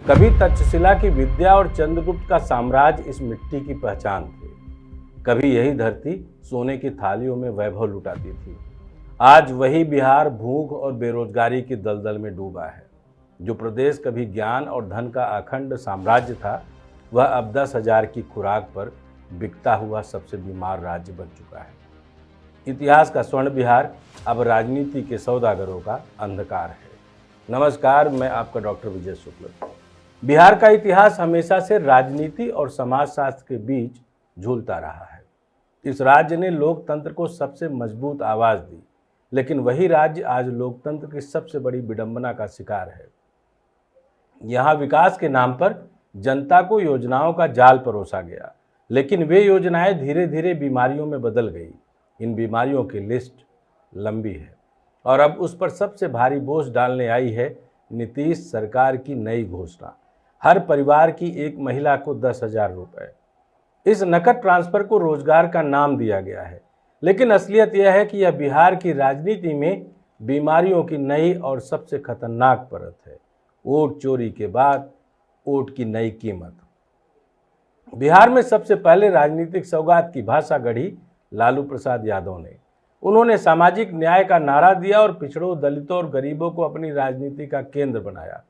कभी तक्षशिला की विद्या और चंद्रगुप्त का साम्राज्य इस मिट्टी की पहचान थे। कभी यही धरती सोने की थालियों में वैभव लुटाती थी। आज वही बिहार भूख और बेरोजगारी की दलदल में डूबा है। जो प्रदेश कभी ज्ञान और धन का अखंड साम्राज्य था, वह अब 10,000 की खुराक पर बिकता हुआ सबसे बीमार राज्य बन चुका है। इतिहास का स्वर्ण बिहार अब राजनीति के सौदागरों का अंधकार है। नमस्कार, मैं आपका डॉक्टर विजय शुक्ल। बिहार का इतिहास हमेशा से राजनीति और समाजशास्त्र के बीच झूलता रहा है। इस राज्य ने लोकतंत्र को सबसे मजबूत आवाज दी, लेकिन वही राज्य आज लोकतंत्र की सबसे बड़ी विडंबना का शिकार है। यहाँ विकास के नाम पर जनता को योजनाओं का जाल परोसा गया, लेकिन वे योजनाएं धीरे धीरे बीमारियों में बदल गई। इन बीमारियों की लिस्ट लंबी है और अब उस पर सबसे भारी बोझ डालने आई है नीतीश सरकार की नई घोषणा। हर परिवार की एक महिला को 10,000 रुपए। इस नकद ट्रांसफर को रोजगार का नाम दिया गया है, लेकिन असलियत यह है कि यह बिहार की राजनीति में बीमारियों की नई और सबसे खतरनाक परत है। वोट चोरी के बाद वोट की नई कीमत। बिहार में सबसे पहले राजनीतिक सौगात की भाषा गढ़ी लालू प्रसाद यादव ने। उन्होंने सामाजिक न्याय का नारा दिया और पिछड़ों, दलितों और गरीबों को अपनी राजनीति का केंद्र बनाया।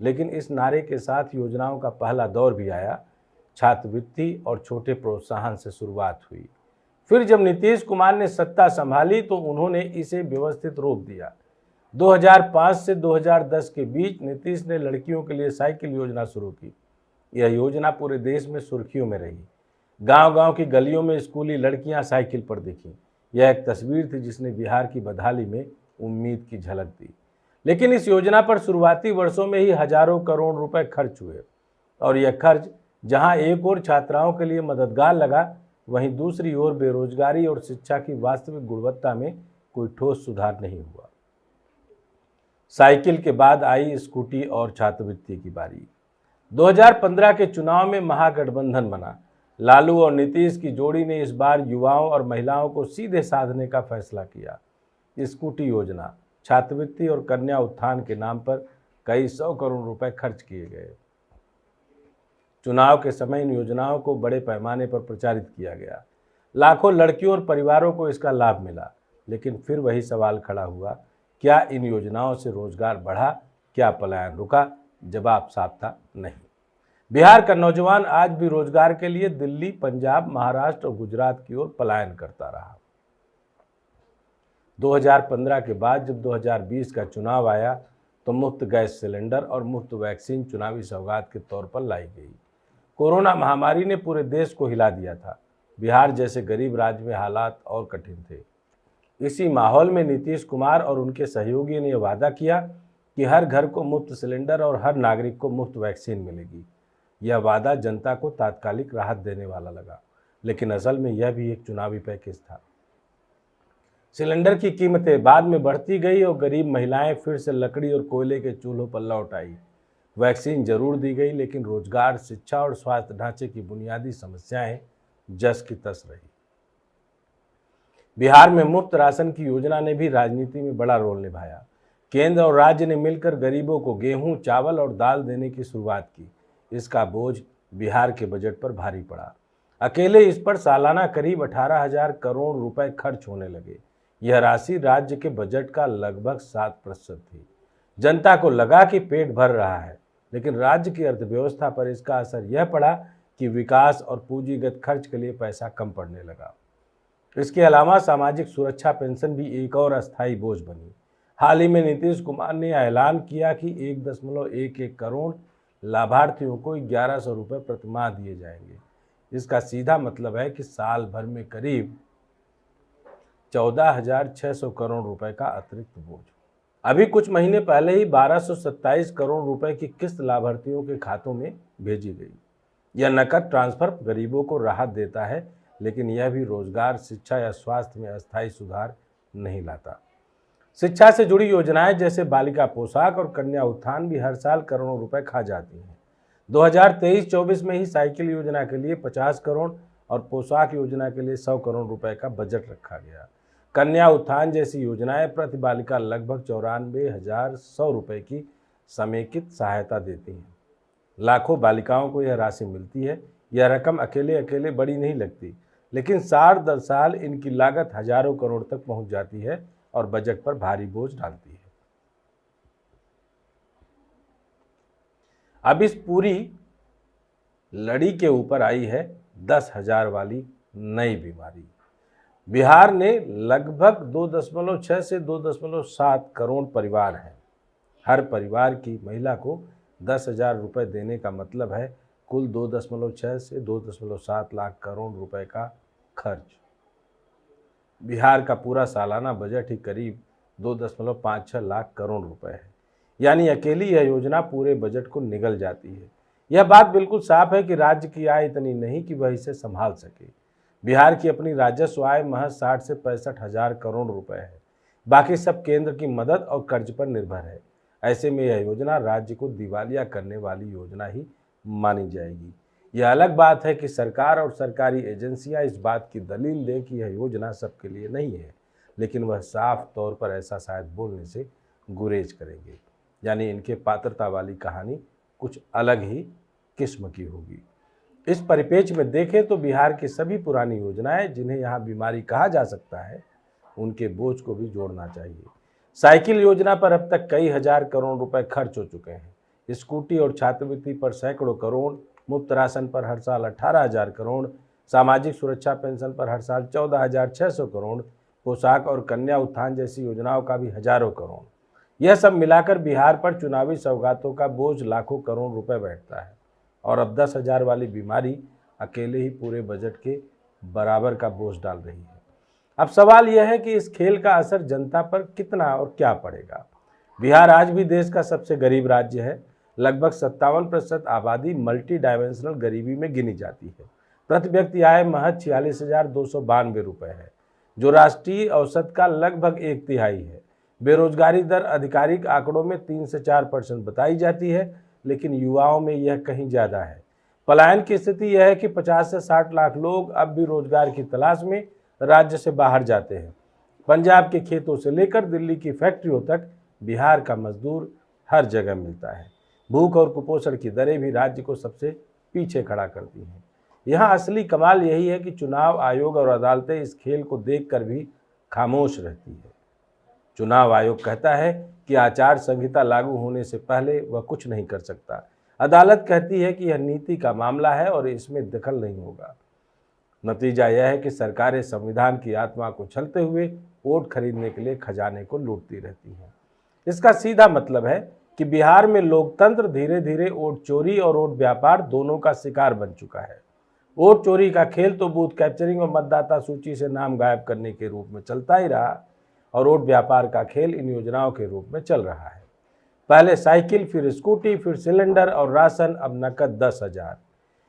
लेकिन इस नारे के साथ योजनाओं का पहला दौर भी आया। छात्रवृत्ति और छोटे प्रोत्साहन से शुरुआत हुई। फिर जब नीतीश कुमार ने सत्ता संभाली तो उन्होंने इसे व्यवस्थित रोक दिया। 2005 से 2010 के बीच नीतीश ने लड़कियों के लिए साइकिल योजना शुरू की। यह योजना पूरे देश में सुर्खियों में रही। गांव-गांव की गलियों में स्कूली लड़कियां साइकिल पर दिखीं। यह एक तस्वीर थी जिसने बिहार की बदहाली में उम्मीद की झलक दी। लेकिन इस योजना पर शुरुआती वर्षों में ही हजारों करोड़ रुपए खर्च हुए और यह खर्च जहां एक ओर छात्राओं के लिए मददगार लगा, वहीं दूसरी ओर बेरोजगारी और शिक्षा की वास्तविक गुणवत्ता में कोई ठोस सुधार नहीं हुआ। साइकिल के बाद आई स्कूटी और छात्रवृत्ति की बारी। 2015 के चुनाव में महागठबंधन बना। लालू और नीतीश की जोड़ी ने इस बार युवाओं और महिलाओं को सीधे साधने का फैसला किया। स्कूटी योजना, छात्रवृत्ति और कन्या उत्थान के नाम पर कई 100 करोड़ रुपए खर्च किए गए। चुनाव के समय इन योजनाओं को बड़े पैमाने पर प्रचारित किया गया। लाखों लड़कियों और परिवारों को इसका लाभ मिला। लेकिन फिर वही सवाल खड़ा हुआ, क्या इन योजनाओं से रोजगार बढ़ा? क्या पलायन रुका? जवाब साफ था, नहीं। बिहार का नौजवान आज भी रोजगार के लिए दिल्ली, पंजाब, महाराष्ट्र और गुजरात की ओर पलायन करता रहा। 2015 के बाद जब 2020 का चुनाव आया तो मुफ्त गैस सिलेंडर और मुफ्त वैक्सीन चुनावी सौगात के तौर पर लाई गई। कोरोना महामारी ने पूरे देश को हिला दिया था। बिहार जैसे गरीब राज्य में हालात और कठिन थे। इसी माहौल में नीतीश कुमार और उनके सहयोगी ने वादा किया कि हर घर को मुफ्त सिलेंडर और हर नागरिक को मुफ्त वैक्सीन मिलेगी। यह वादा जनता को तात्कालिक राहत देने वाला लगा, लेकिन असल में यह भी एक चुनावी पैकेज था। सिलेंडर की कीमतें बाद में बढ़ती गई और गरीब महिलाएं फिर से लकड़ी और कोयले के चूल्हों पर लौट आई। वैक्सीन जरूर दी गई, लेकिन रोजगार, शिक्षा और स्वास्थ्य ढांचे की बुनियादी समस्याएं जस की तस रही। बिहार में मुफ्त राशन की योजना ने भी राजनीति में बड़ा रोल निभाया। केंद्र और राज्य ने मिलकर गरीबों को गेहूं, चावल और दाल देने की शुरुआत की। इसका बोझ बिहार के बजट पर भारी पड़ा। अकेले इस पर सालाना करीब 18,000 करोड़ रुपए खर्च होने लगे। यह राशि राज्य के बजट का लगभग 7% थी। जनता को लगा कि पेट भर रहा है, लेकिन राज्य की अर्थव्यवस्था पर इसका असर यह पड़ा कि विकास और पूंजीगत खर्च के लिए पैसा कम पड़ने लगा। इसके अलावा सामाजिक सुरक्षा पेंशन भी एक और अस्थायी बोझ बनी। हाल ही में नीतीश कुमार ने ऐलान किया कि 1.11 करोड़ लाभार्थियों को 1,100 रुपये प्रतिमाह दिए जाएंगे। इसका सीधा मतलब है कि साल भर में करीब 14,600 करोड़ रुपए का अतिरिक्त बोझ। अभी कुछ महीने पहले ही 1,227 करोड़ रुपए की किस्त लाभार्थियों के खातों में भेजी गई। यह नकद ट्रांसफर गरीबों को राहत देता है, लेकिन यह भी रोजगार, शिक्षा या स्वास्थ्य में अस्थायी सुधार नहीं लाता। शिक्षा से जुड़ी योजनाएं जैसे बालिका पोशाक और कन्या उत्थान भी हर साल करोड़ों रुपए खा जाती हैं। 2023-24 में ही साइकिल योजना के लिए 50 करोड़ और पोशाक योजना के लिए 100 करोड़ रुपए का बजट रखा गया। कन्या उत्थान जैसी योजनाएं प्रति बालिका लगभग 94,100 रुपए की समेकित सहायता देती हैं। लाखों बालिकाओं को यह राशि मिलती है। यह रकम अकेले अकेले बड़ी नहीं लगती, लेकिन साल दर साल इनकी लागत हजारों करोड़ तक पहुंच जाती है और बजट पर भारी बोझ डालती है। अब इस पूरी लड़ी के ऊपर आई है 10,000 वाली नई बीमारी। बिहार ने लगभग 2.6 से 2.7 करोड़ परिवार हैं। हर परिवार की महिला को 10,000 रुपये देने का मतलब है कुल 2.6 से 2.7 लाख करोड़ रुपए का खर्च। बिहार का पूरा सालाना बजट ही करीब 2.56 लाख करोड़ रुपए है, यानी अकेली यह योजना पूरे बजट को निगल जाती है। यह बात बिल्कुल साफ है कि राज्य की आय इतनी नहीं कि वह इसे संभाल सके। बिहार की अपनी राजस्व आय महज 60 से 65,000 करोड़ रुपए है। बाकी सब केंद्र की मदद और कर्ज पर निर्भर है। ऐसे में यह योजना राज्य को दिवालिया करने वाली योजना ही मानी जाएगी। यह अलग बात है कि सरकार और सरकारी एजेंसियां इस बात की दलील दें कि यह योजना सबके लिए नहीं है, लेकिन वह साफ तौर पर ऐसा शायद बोलने से गुरेज करेंगे, यानी इनके पात्रता वाली कहानी कुछ अलग ही किस्म की होगी। इस परिप्रेक्ष्य में देखें तो बिहार की सभी पुरानी योजनाएं जिन्हें यहाँ बीमारी कहा जा सकता है, उनके बोझ को भी जोड़ना चाहिए। साइकिल योजना पर अब तक कई हजार करोड़ रुपए खर्च हो चुके हैं। स्कूटी और छात्रवृत्ति पर सैकड़ों करोड़, मुफ्त राशन पर हर साल 18,000 करोड़, सामाजिक सुरक्षा पेंशन पर हर साल 14,600 करोड़, पोशाक और कन्या उत्थान जैसी योजनाओं का भी हजारों करोड़। यह सब मिलाकर बिहार पर चुनावी सौगातों का बोझ लाखों करोड़ रुपए बैठता है और अब 10,000 वाली बीमारी अकेले ही पूरे बजट के बराबर का बोझ डाल रही है। अब सवाल यह है कि इस खेल का असर जनता पर कितना और क्या पड़ेगा। बिहार आज भी देश का सबसे गरीब राज्य है। लगभग 57% आबादी मल्टी डायमेंशनल गरीबी में गिनी जाती है। प्रति व्यक्ति आय महज 46,292 रुपये है, जो राष्ट्रीय औसत का लगभग 1/3 है। बेरोजगारी दर आधिकारिक आंकड़ों में 3 से 4% बताई जाती है, लेकिन युवाओं में यह कहीं ज़्यादा है। पलायन की स्थिति यह है कि 50 से 60 लाख लोग अब भी रोजगार की तलाश में राज्य से बाहर जाते हैं। पंजाब के खेतों से लेकर दिल्ली की फैक्ट्रियों तक बिहार का मजदूर हर जगह मिलता है। भूख और कुपोषण की दरें भी राज्य को सबसे पीछे खड़ा करती हैं। यहाँ असली कमाल यही है कि चुनाव आयोग और अदालतें इस खेल को देखकर भी खामोश रहती है। चुनाव आयोग कहता है कि आचार संहिता लागू होने से पहले वह कुछ नहीं कर सकता। अदालत कहती है कि यह नीति का मामला है और इसमें दखल नहीं होगा। नतीजा यह है कि सरकारें संविधान की आत्मा को छलते हुए वोट खरीदने के लिए खजाने को लूटती रहती हैं। इसका सीधा मतलब है कि बिहार में लोकतंत्र धीरे धीरे वोट चोरी और वोट व्यापार दोनों का शिकार बन चुका है। वोट चोरी का खेल तो बूथ कैप्चरिंग और मतदाता सूची से नाम गायब करने के रूप में चलता ही रहा और वोट व्यापार का खेल इन योजनाओं के रूप में चल रहा है। पहले साइकिल, फिर स्कूटी, फिर सिलेंडर और राशन, अब नकद 10,000।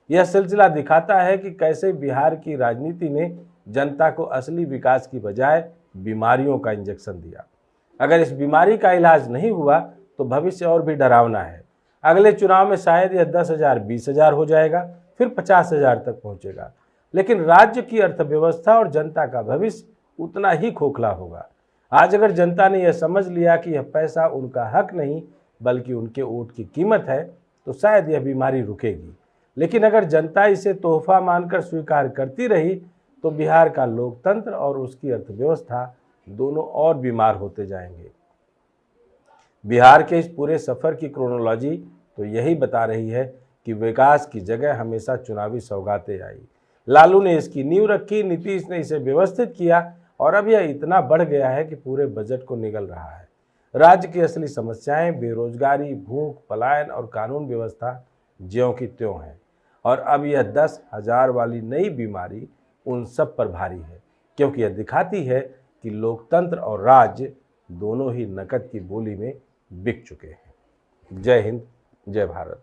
यह सिलसिला दिखाता है कि कैसे बिहार की राजनीति ने जनता को असली विकास की बजाय बीमारियों का इंजेक्शन दिया। अगर इस बीमारी का इलाज नहीं हुआ तो भविष्य और भी डरावना है। अगले चुनाव में शायद यह 10,000 20,000 हो जाएगा, फिर 50,000 तक पहुंचेगा, लेकिन राज्य की अर्थव्यवस्था और जनता का भविष्य उतना ही खोखला होगा। आज अगर जनता ने यह समझ लिया कि यह पैसा उनका हक नहीं बल्कि उनके वोट की कीमत है, तो शायद यह बीमारी रुकेगी। लेकिन अगर जनता इसे तोहफा मानकर स्वीकार करती रही तो बिहार का लोकतंत्र और उसकी अर्थव्यवस्था दोनों और बीमार होते जाएंगे। बिहार के इस पूरे सफर की क्रोनोलॉजी तो यही बता रही है कि विकास की जगह हमेशा चुनावी सौगातें आई। लालू ने इसकी नींव रखी, नीतीश ने इसे व्यवस्थित किया और अब यह इतना बढ़ गया है कि पूरे बजट को निगल रहा है। राज्य की असली समस्याएं बेरोजगारी, भूख, पलायन और कानून व्यवस्था ज्यों की त्यों है और अब यह 10,000 वाली नई बीमारी उन सब पर भारी है, क्योंकि यह दिखाती है कि लोकतंत्र और राज्य दोनों ही नकद की बोली में बिक चुके हैं। जय हिंद, जय भारत।